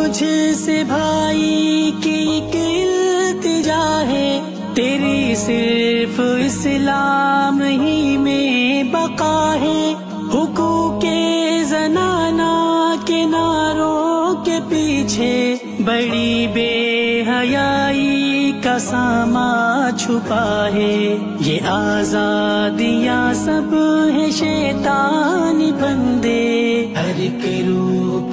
تجھ سے بھائی کی ایک التجا ہے، تیری صرف اسلام ہی میں بقا ہے۔ حقوق زنانہ کے نعروں کے پیچھے بڑی بے حیائی کا ساما چھپا ہے۔ یہ آزادیاں سب ہے شیطانی بندے، ہر ایک روح